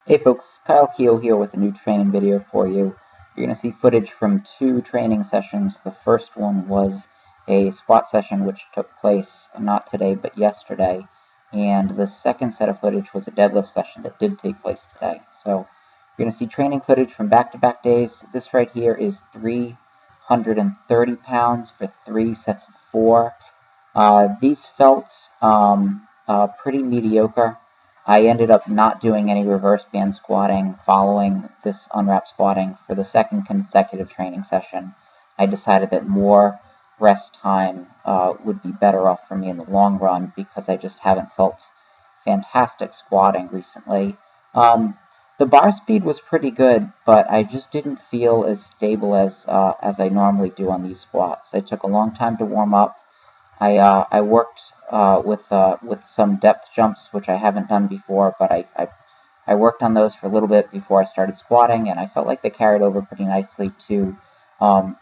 Hey folks, Keough here with a new training video for you. You're going to see footage from two training sessions. The first one was a squat session which took place not today but yesterday, and the second set of footage was a deadlift session that did take place today. So you're going to see training footage from back-to-back days. This right here is 330 pounds for 3 sets of 4. These felt pretty mediocre. I ended up not doing any reverse band squatting following this unwrap squatting for the second consecutive training session. I decided that more rest time would be better off for me in the long run because I just haven't felt fantastic squatting recently. The bar speed was pretty good, but I just didn't feel as stable as I normally do on these squats. I took a long time to warm up. I worked with some depth jumps, which I haven't done before, but I worked on those for a little bit before I started squatting, and I felt like they carried over pretty nicely to my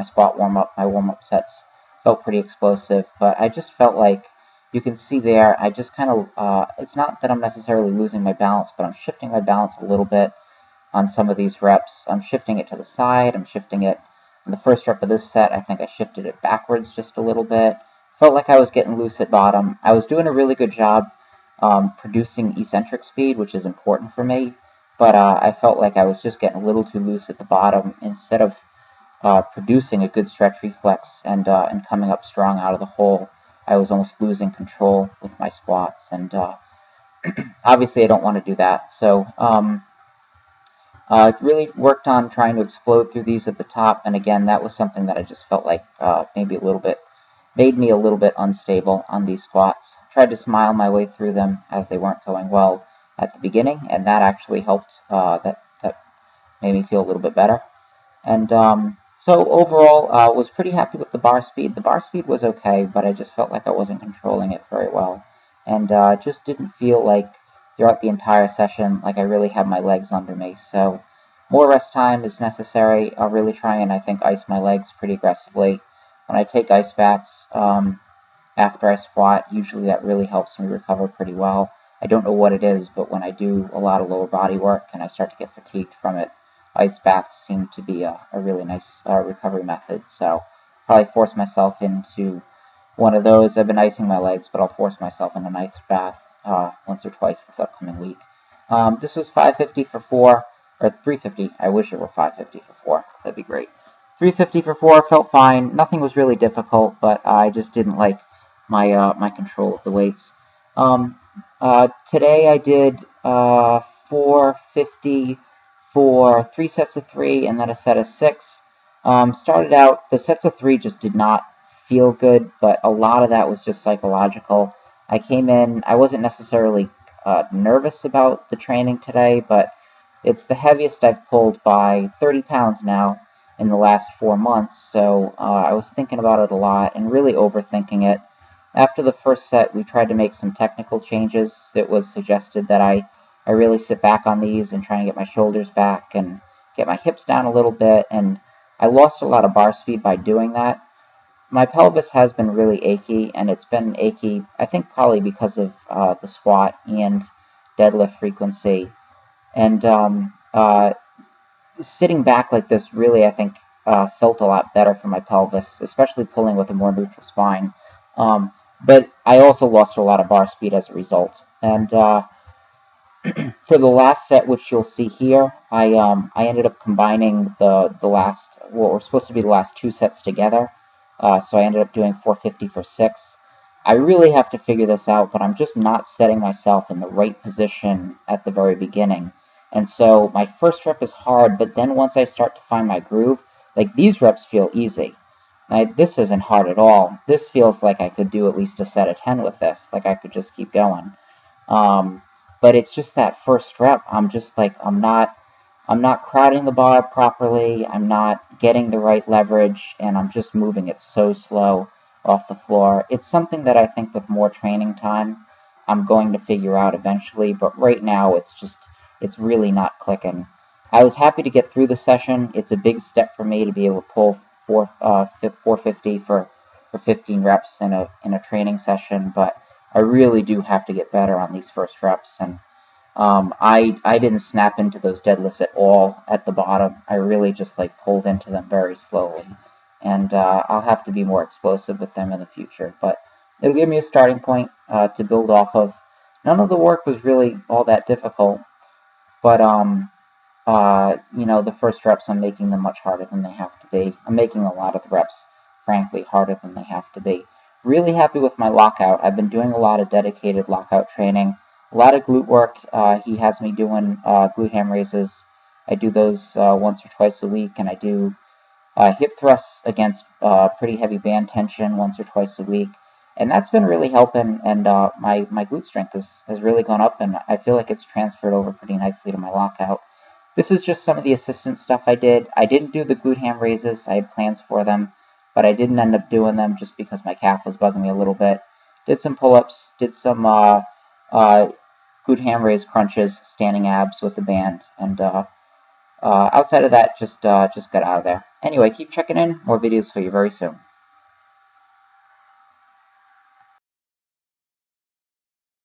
squat warm up. My warm up sets felt pretty explosive, but I just felt like you can see there. I just kind of it's not that I'm necessarily losing my balance, but I'm shifting my balance a little bit on some of these reps. I'm shifting it to the side. I'm shifting it. In the first rep of this set, I think I shifted it backwards just a little bit. Felt like I was getting loose at bottom. I was doing a really good job producing eccentric speed, which is important for me, but I felt like I was just getting a little too loose at the bottom. Instead of producing a good stretch reflex and coming up strong out of the hole, I was almost losing control with my squats, and obviously I don't want to do that. So really worked on trying to explode through these at the top, and again, that was something that I just felt like made me a little bit unstable on these squats. Tried to smile my way through them as they weren't going well at the beginning, and that actually helped. That made me feel a little bit better. And so overall, was pretty happy with the bar speed. The bar speed was okay, but I just felt like I wasn't controlling it very well, and just didn't feel like throughout the entire session like I really had my legs under me. So more rest time is necessary. I'll really try and I think ice my legs pretty aggressively. When I take ice baths after I squat, usually that really helps me recover pretty well. I don't know what it is, but when I do a lot of lower body work and I start to get fatigued from it, ice baths seem to be a really nice recovery method. So probably force myself into one of those. I've been icing my legs, but I'll force myself in an ice bath once or twice this upcoming week. This was 550 for 4, or 350. I wish it were 550 for 4. That'd be great. 350 for 4 felt fine. Nothing was really difficult, but I just didn't like my control of the weights. Today I did 450 for 3 sets of 3 and then a set of 6. Started out, the sets of 3 just did not feel good, but a lot of that was just psychological. I came in, I wasn't necessarily nervous about the training today, but it's the heaviest I've pulled by 30 pounds now in the last 4 months, so I was thinking about it a lot and really overthinking it. After the first set, we tried to make some technical changes. It was suggested that I really sit back on these and try and get my shoulders back and get my hips down a little bit, and I lost a lot of bar speed by doing that. My pelvis has been really achy, and it's been achy, I think probably because of the squat and deadlift frequency. And sitting back like this really, I think, felt a lot better for my pelvis, especially pulling with a more neutral spine. But I also lost a lot of bar speed as a result. And for the last set, which you'll see here, I ended up combining the last, what were supposed to be the last 2 sets together. So I ended up doing 450 for 6. I really have to figure this out, but I'm just not setting myself in the right position at the very beginning. And so my first rep is hard, but then once I start to find my groove, like these reps feel easy. This isn't hard at all. This feels like I could do at least a set of 10 with this. Like I could just keep going. But it's just that first rep, I'm just like, I'm not crowding the bar properly, I'm not getting the right leverage, and I'm just moving it so slow off the floor. It's something that I think with more training time, I'm going to figure out eventually, but right now it's really not clicking. I was happy to get through the session. It's a big step for me to be able to pull 450 for 15 reps in a training session, but I really do have to get better on these first reps, and I didn't snap into those deadlifts at all at the bottom. I really just like pulled into them very slowly, and I'll have to be more explosive with them in the future. But it'll give me a starting point to build off of. None of the work was really all that difficult, but you know, the first reps I'm making them much harder than they have to be. I'm making a lot of the reps, frankly, harder than they have to be. Really happy with my lockout. I've been doing a lot of dedicated lockout training, a lot of glute work. He has me doing glute ham raises. I do those once or twice a week, and I do hip thrusts against pretty heavy band tension once or twice a week. And that's been really helping, and my glute strength has really gone up, and I feel like it's transferred over pretty nicely to my lockout. This is just some of the assistant stuff I did. I didn't do the glute ham raises. I had plans for them, but I didn't end up doing them just because my calf was bugging me a little bit. Did some pull-ups, did some glute ham raise crunches, standing abs with the band, and outside of that, just got out of there. Anyway, keep checking in. More videos for you very soon.